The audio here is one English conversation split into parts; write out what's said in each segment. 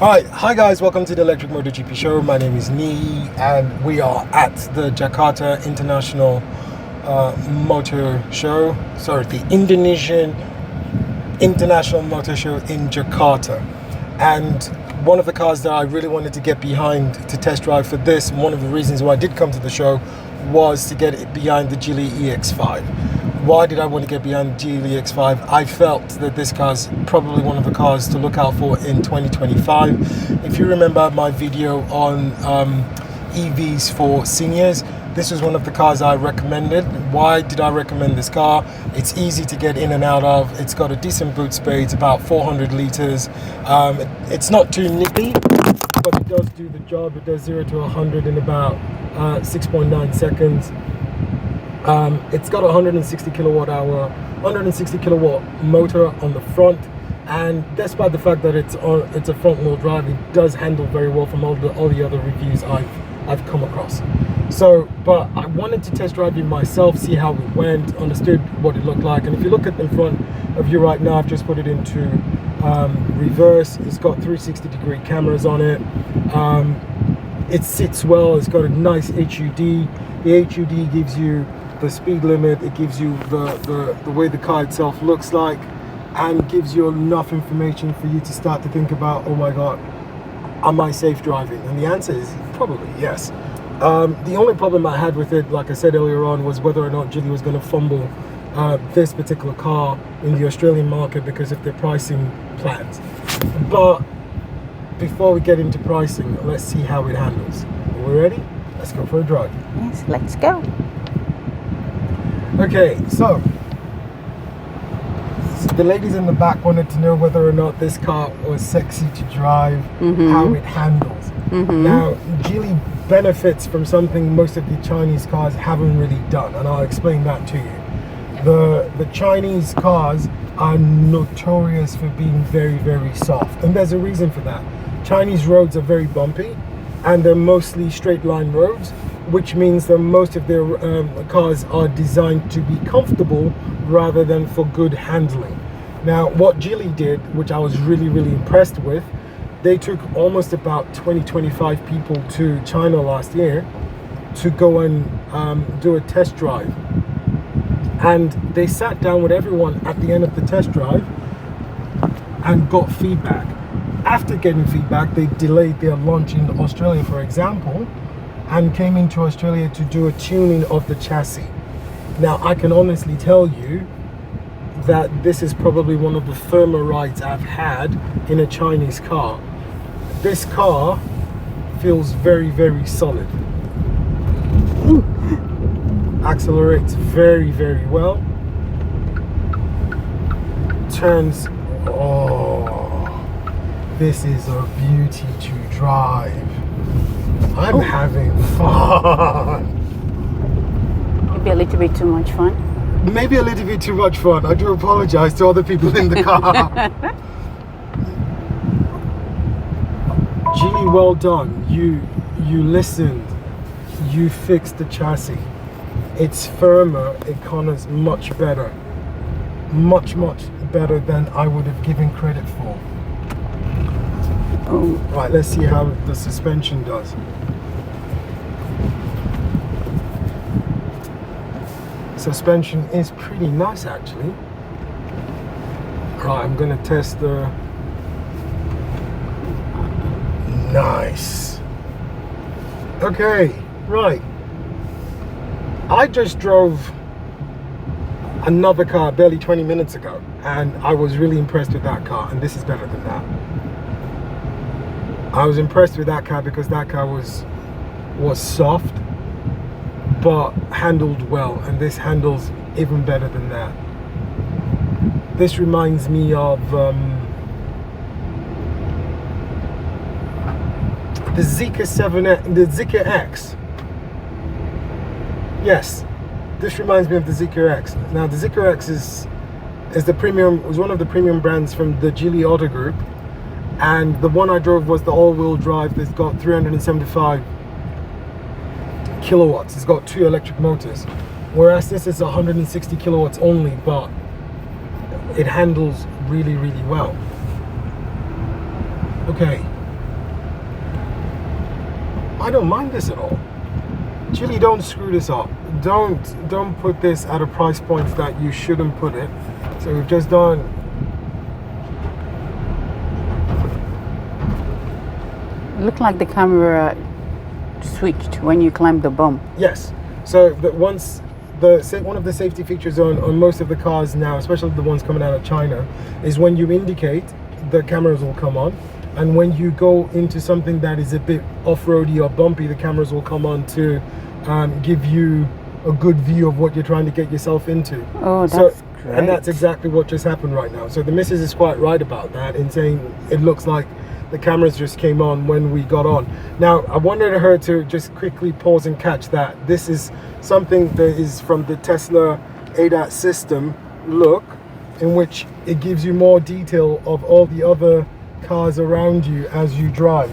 Alright, hi guys, welcome to the Electricmotorgp show. My name is Nee and we are at the Jakarta International Motor Show. Sorry, the Indonesian International Motor Show in Jakarta. And one of the cars that I really wanted to get behind to test drive for this, and one of the reasons why I did come to the show, was to get it behind the Geely EX5. Why did I want to get behind the Geely EX5? I felt that this car is probably one of the cars to look out for in 2025. If you remember my video on EVs for seniors, this was one of the cars I recommended. Why did I recommend this car? It's easy to get in and out of. It's got a decent boot space, about 400 litres. It's not too nippy, but it does do the job. It does 0 to 100 in about 6.9 seconds. It's got a 160 kilowatt motor on the front, and despite the fact that it's a front wheel drive, it does handle very well from all the other reviews I've come across. So, but I wanted to test drive it myself, see how it went, understood what it looked like. And if you look at in front of you right now, I've just put it into reverse. It's got 360-degree cameras on it. It sits well. It's got a nice HUD. The HUD gives you the speed limit, it gives you the way the car itself looks like, and gives you enough information for you to start to think about, oh my god, am I safe driving? And the answer is probably yes. The only problem I had with it, like I said earlier on, was whether or not Geely was going to fumble this particular car in the Australian market because of their pricing plans. But before we get into pricing, let's see how it handles. Are we ready? Let's go for a drive. Yes, let's go. Okay, so the ladies in the back wanted to know whether or not this car was sexy to drive, how it handles. Now, Geely benefits from something most of the Chinese cars haven't really done, and I'll explain that to you. The Chinese cars are notorious for being very, very soft, and there's a reason for that. Chinese roads are very bumpy, and they're mostly straight line roads, which means that most of their cars are designed to be comfortable rather than for good handling. Now, what Geely did, which I was really, really impressed with, they took almost about 20-25 people to China last year to go and do a test drive. And they sat down with everyone at the end of the test drive and got feedback. After getting feedback, they delayed their launch in Australia, for example, and came into Australia to do a tuning of the chassis. Now, I can honestly tell you that this is probably one of the firmer rides I've had in a Chinese car. This car feels very, very solid. Accelerates very, very well. Turns, oh, this is a beauty to drive. I'm having fun. Maybe a little bit too much fun. Maybe a little bit too much fun. I do apologize to other people in the car. Geely, well done. You listened. You fixed the chassis. It's firmer. It corners much better. Much, much better than I would have given credit for. Right, let's see how the suspension does. Suspension is pretty nice, actually. Right, I'm gonna test the... Nice. Okay, right. I just drove another car barely 20 minutes ago, and I was really impressed with that car, and this is better than that. I was impressed with that car because that car was soft but handled well, and this handles even better than that. This reminds me of the Zeekr X. Yes, this reminds me of the Zeekr X. Now, the Zeekr X is the premium, was one of the premium brands from the Geely Auto Group. And the one I drove was the all-wheel drive that's got 375 kilowatts. It's got 2 electric motors. Whereas this is 160 kilowatts only, but it handles really, really well. Okay, I don't mind this at all. Geely, don't screw this up. Don't put this at a price point that you shouldn't put it. So we've just done. It looked like the camera switched when you climbed the bump. Yes. So that once one of the safety features on most of the cars now, especially the ones coming out of China, is when you indicate, the cameras will come on. And when you go into something that is a bit off-roady or bumpy, the cameras will come on to give you a good view of what you're trying to get yourself into. Oh, that's great. And that's exactly what just happened right now. So the missus is quite right about that in saying it looks like the cameras just came on when we got on. Now, I wanted her to just quickly pause and catch that. This is something that is from the Tesla ADAS system look, in which it gives you more detail of all the other cars around you as you drive,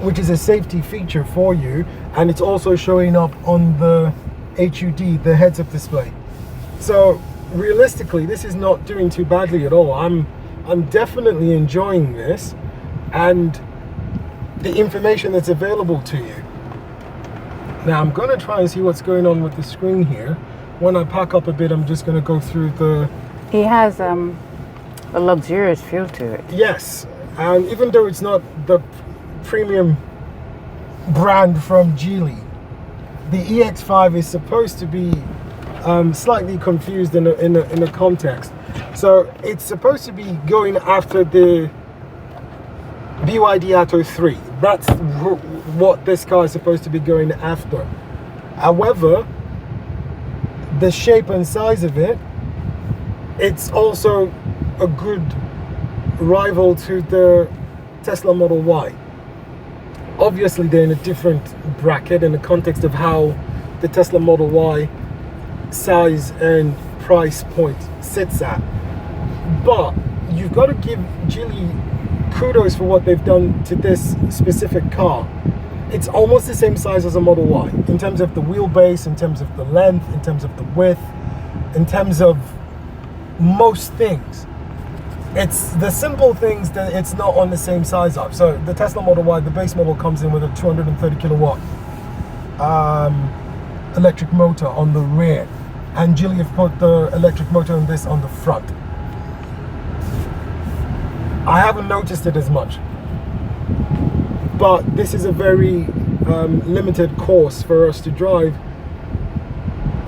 which is a safety feature for you, and it's also showing up on the HUD, the heads-up display. So realistically, this is not doing too badly at all. I'm definitely enjoying this and the information that's available to you. Now I'm going to try and see what's going on with the screen here. When I pack up a bit, I'm just going to go through the... It has a luxurious feel to it. Yes, and even though it's not the premium brand from Geely, the EX5 is supposed to be slightly confused in a context. So it's supposed to be going after the BYD Atto 3. That's what this car is supposed to be going after. However, the shape and size of it, it's also a good rival to the Tesla Model Y. Obviously, they're in a different bracket in the context of how the Tesla Model Y size and price point sits at. But you've got to give Geely kudos for what they've done to this specific car. It's almost the same size as a Model Y in terms of the wheelbase, in terms of the length, in terms of the width, in terms of most things. It's the simple things that it's not on the same size of. So the Tesla Model Y, the base model, comes in with a 230 kilowatt electric motor on the rear, and Geely have put the electric motor on this on the front. I haven't noticed it as much, but this is a very limited course for us to drive,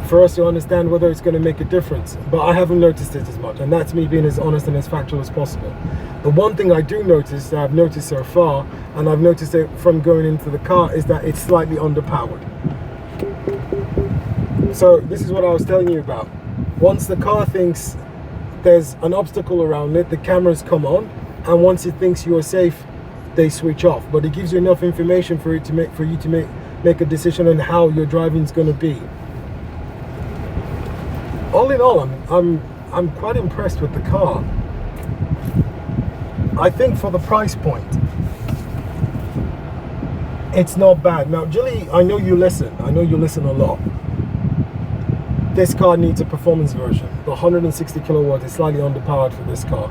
for us to understand whether it's going to make a difference. But I haven't noticed it as much, and that's me being as honest and as factual as possible. The one thing I do notice, that I've noticed so far, and I've noticed it from going into the car, is that it's slightly underpowered. So this is what I was telling you about. Once the car thinks there's an obstacle around it, the cameras come on, and once it thinks you're safe, they switch off. But it gives you enough information for you to make a decision on how your driving is going to be. All in all, I'm quite impressed with the car. I think for the price point, it's not bad. Now, Geely, I know you listen. I know you listen a lot. This car needs a performance version. The 160 kilowatt is slightly underpowered for this car.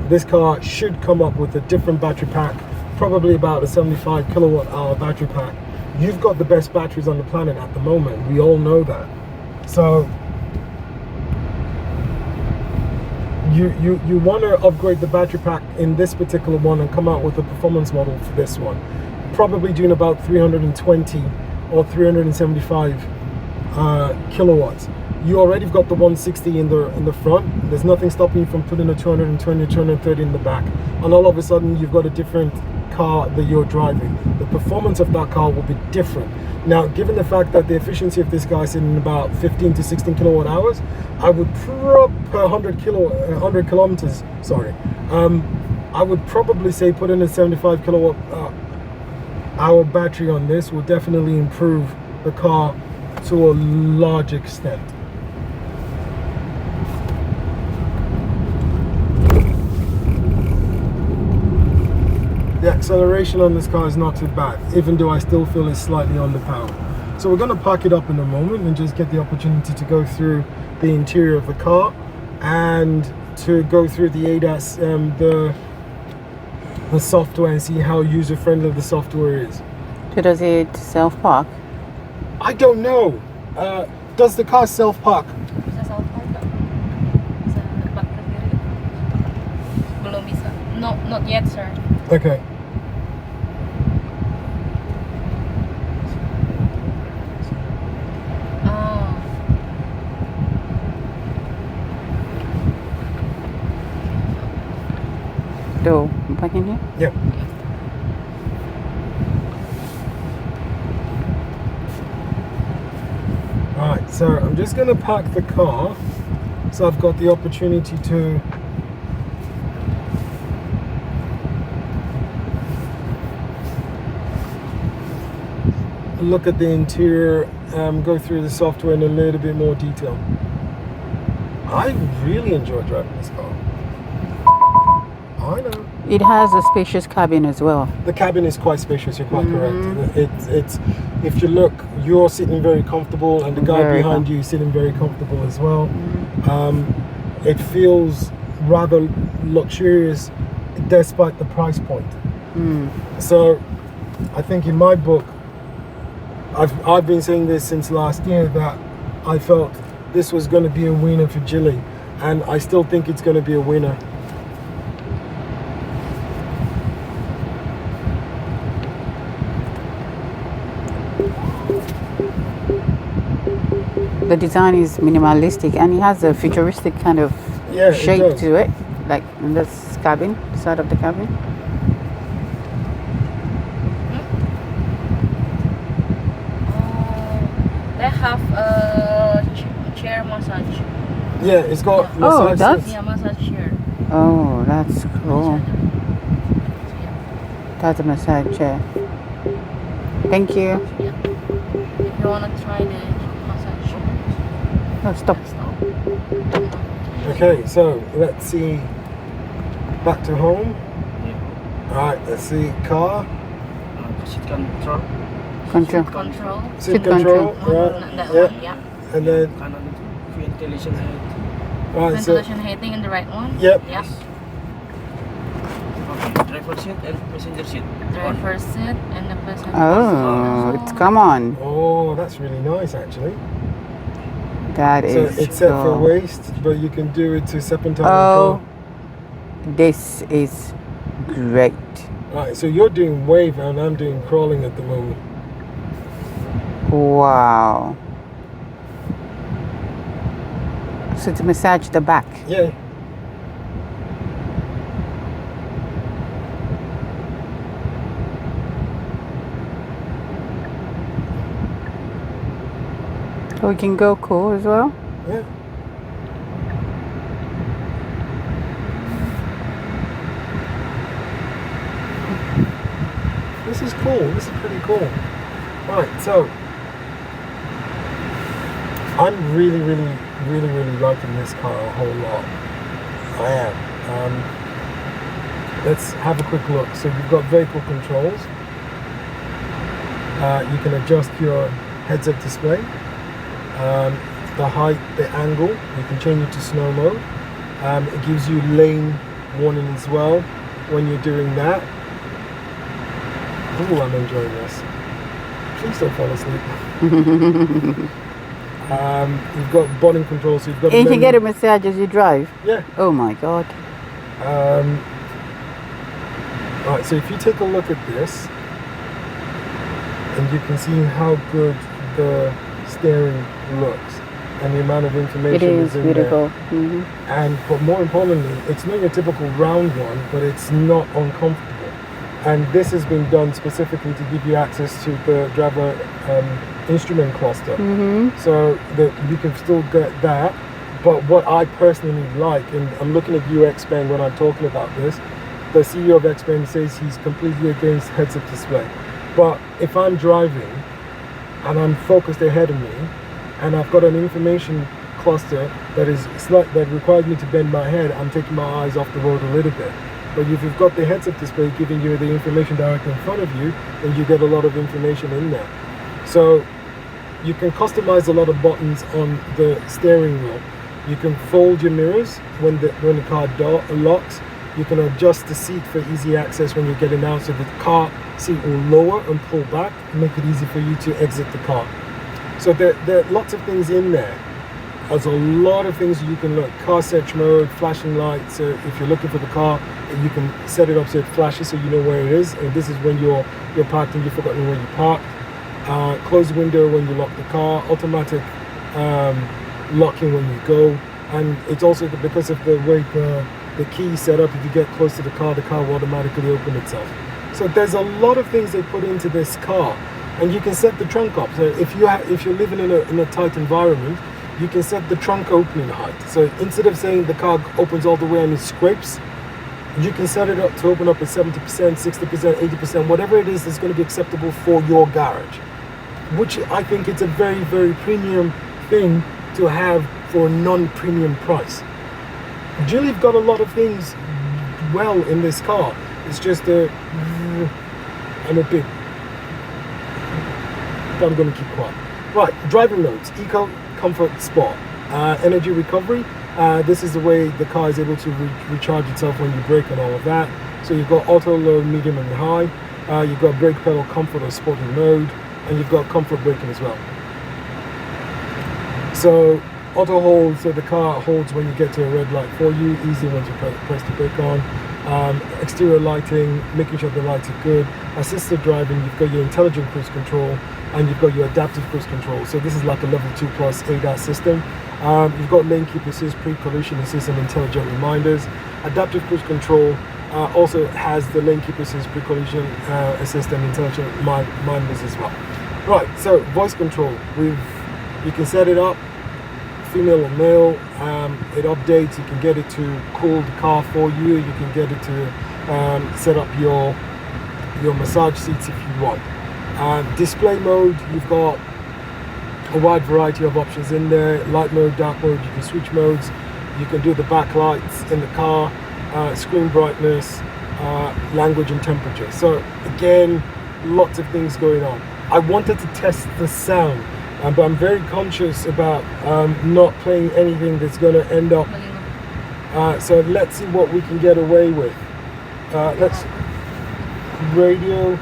This car should come up with a different battery pack, probably about a 75 kilowatt hour battery pack. You've got the best batteries on the planet at the moment. We all know that. So you want to upgrade the battery pack in this particular one and come out with a performance model for this one, probably doing about 320 or 375 kilowatts. You already got the 160 in the front. There's nothing stopping you from putting a 220 or 230 in the back, and all of a sudden you've got a different car that you're driving. The performance of that car will be different. Now, given the fact that the efficiency of this car is in about 15 to 16 kilowatt hours, I would per 100 kilometers, I would probably say put in a 75 kilowatt hour battery on this will definitely improve the car to a large extent. The acceleration on this car is not too bad, even though I still feel it's slightly underpowered. So we're going to park it up in a moment and just get the opportunity to go through the interior of the car and to go through the ADAS, the software, and see how user-friendly the software is. So does it self-park? I don't know. Does the car self-park? Bisa self-park nggak? Bisa parkir sendiri? Belum bisa. No, not yet, sir. Okay. Oh. So, back in here? Yeah. Alright, so I'm just going to park the car so I've got the opportunity to look at the interior, go through the software in a little bit more detail. I really enjoy driving this car. I know. It has a spacious cabin as well. The cabin is quite spacious, you're quite correct. It's if you look, you're sitting very comfortable and the guy Very behind you is sitting very comfortable as well. It feels rather luxurious despite the price point. So I think in my book, I've been saying this since last year that I felt this was going to be a winner for Geely, and I still think it's going to be a winner. The design is minimalistic and it has a futuristic kind of shape does. to it, like in this cabin, the side of the cabin. They have a chair massage. Yeah, it's got Oh, massage it does? seats. Yeah, massage chair. Oh, that's cool. That's a massage chair. Thank you. Yeah. If you wanna try the massage chair. Oh, stop. Okay, so let's see. Back to home. Alright, let's see. Car. Seat control. Control. Control. Seat Seat control. control. Right. That Yeah. one, yeah. And then, Kanan itu ventilation head. right, so, Ventilation heating in the right one. Yep. Yeah. Okay, driver seat and passenger seat. Driver seat and the passenger. Oh, it's come on. oh, that's really nice actually. That So is it's set for cool. waist, but you can do it to serpentine Oh, control. this is great. Right, so you're doing wave and I'm doing crawling at the moment. Wow. So to massage the back. Yeah. Oh, we can go cool as well. Yeah. This is cool. This is pretty cool. Right, so I'm really liking this car a whole lot. I am. Let's have a quick look. So you've got vehicle controls. You can adjust your heads-up display. The height, the angle, you can change it to snow mode. It gives you lane warning as well when you're doing that. Ooh, I'm enjoying this. Please don't fall asleep. You've got body control, so you've got. And you can get a massage as you drive. Yeah. Oh my god. Right, so if you take a look at this, and you can see how good the steering looks and the amount of information It is in beautiful. there. But more importantly, it's not your typical round one, but it's not uncomfortable. And this has been done specifically to give you access to the driver instrument cluster, so that you can still get that. But what I personally like, and I'm looking at Xpeng when I'm talking about this, the CEO of Xpeng says he's completely against heads-up display. But if I'm driving and I'm focused ahead of me, and I've got an information cluster that requires me to bend my head, I'm taking my eyes off the road a little bit. But if you've got the heads-up display giving you the information directly in front of you, then you get a lot of information in there. So you can customize a lot of buttons on the steering wheel. You can fold your mirrors when the car door locks, You can adjust the seat for easy access when you're getting out, so the car seat will lower and pull back and make it easy for you to exit the car. So there are lots of things in there. There's a lot of things you can look. Car search mode, flashing lights. So if you're looking for the car, you can set it up so it flashes so you know where it is. And this is when you're parked and you've forgotten where you parked. Close window when you lock the car. Automatic locking when you go. And it's also because of the way the key is set up. If you get close to the car will automatically open itself. So there's a lot of things they put into this car. And you can set the trunk up. So if you're living in a tight environment, you can set the trunk opening height. So instead of saying the car opens all the way and it scrapes, you can set it up to open up at 70%, 60%, 80%, whatever it is that's going to be acceptable for your garage. Which I think it's a very, very premium thing to have for a non-premium price. Geely have got a lot of things well in this car. It's just I'm a bit, but I'm going to keep quiet. Right, driving modes: Eco, Comfort, Sport. Energy recovery. This is the way the car is able to recharge itself when you brake and all of that. So you've got auto, low, medium and high. You've got brake pedal, comfort or sporty mode, and you've got comfort braking as well. So auto hold, so the car holds when you get to a red light for you, easy once you press the brake on. Exterior lighting, making sure the lights are good. Assisted driving, you've got your intelligent cruise control and you've got your adaptive cruise control. So this is like a level 2 plus ADAS system. You've got lane keep assist, pre-collision assist and intelligent reminders. Adaptive cruise control also has the lane keep assist, pre-collision assist and intelligent reminders as well. Right, so voice control, you can set it up, female or male, it updates. You can get it to cool the car for you. You can get it to set up your massage seats if you want. Display mode, you've got a wide variety of options in there. Light mode, dark mode, you can switch modes. You can do the backlights in the car, screen brightness, language and temperature. So again, lots of things going on. I wanted to test the sound, but I'm very conscious about not playing anything that's going to end up. So let's see what we can get away with. Let's radio.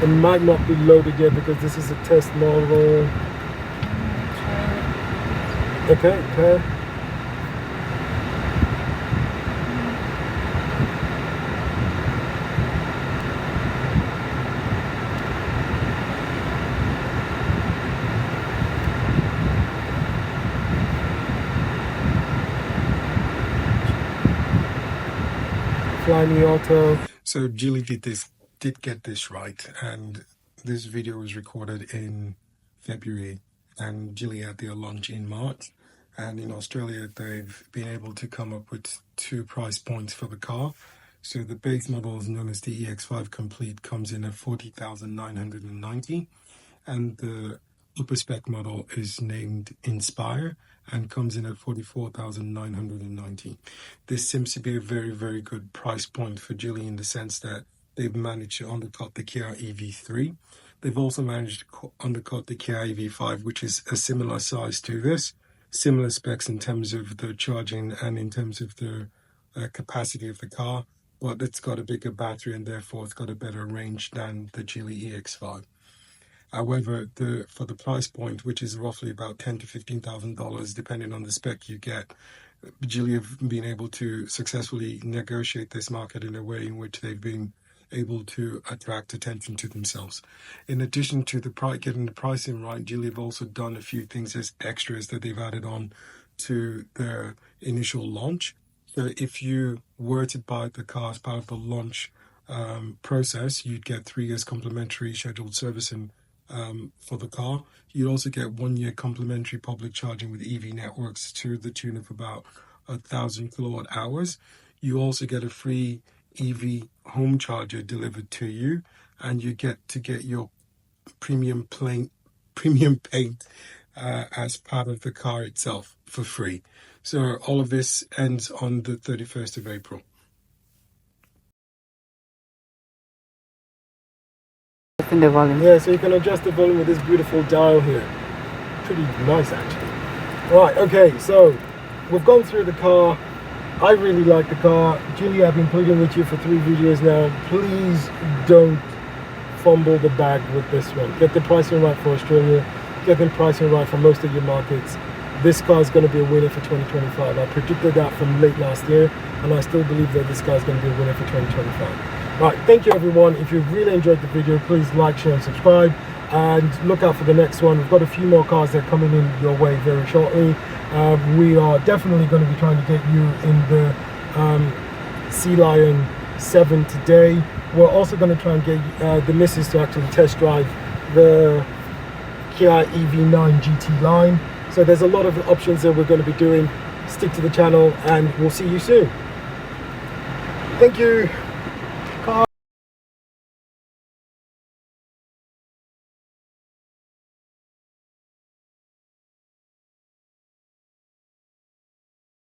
It might not be loaded yet because this is a test model. Okay. Fly Me Auto. So Geely did get this right, and this video was recorded in February, and Geely had their launch in March. And in Australia, they've been able to come up with 2 price points for the car. So the base model is known as the EX5 Complete, comes in at 40,990, and the upper spec model is named Inspire and comes in at 44,990. This seems to be a very, very good price point for Geely in the sense that they've managed to undercut the Kia EV3. They've also managed to undercut the Kia EV5, which is a similar size to this, similar specs in terms of the charging and in terms of the capacity of the car, but it's got a bigger battery and therefore it's got a better range than the Geely EX5. However, for the price point, which is roughly about $10,000 to $15,000, depending on the spec you get, Geely have been able to successfully negotiate this market in a way in which they've been able to attract attention to themselves. In addition to getting the pricing right, Geely have also done a few things as extras that they've added on to their initial launch. So if you were to buy the car as part of the launch process, you'd get 3 years complimentary scheduled servicing for the car. You'd also get 1 year complimentary public charging with EV networks to the tune of about 1,000 kilowatt hours. You also get a free EV home charger delivered to you, and you get your premium paint as part of the car itself for free. So all of this ends on the 31st of April. In the volume. Yeah, so you can adjust the volume with this beautiful dial here. Pretty nice actually. Right, okay, so we've gone through the car. I really like the car. Geely, I've been pleading with you for 3 videos now. Please don't fumble the bag with this one. Get the pricing right for Australia. Get the pricing right for most of your markets. This car is going to be a winner for 2025. I predicted that from late last year, and I still believe that this car is going to be a winner for 2025. Right, thank you everyone. If you've really enjoyed the video, please like, share and subscribe, and look out for the next one. We've got a few more cars that are coming in your way very shortly. We are definitely going to be trying to get you in the Sea Lion 7 today. We're also going to try and get the missus to actually test drive the Kia EV9 GT line. So there's a lot of options that we're going to be doing. Stick to the channel and we'll see you soon. Thank you.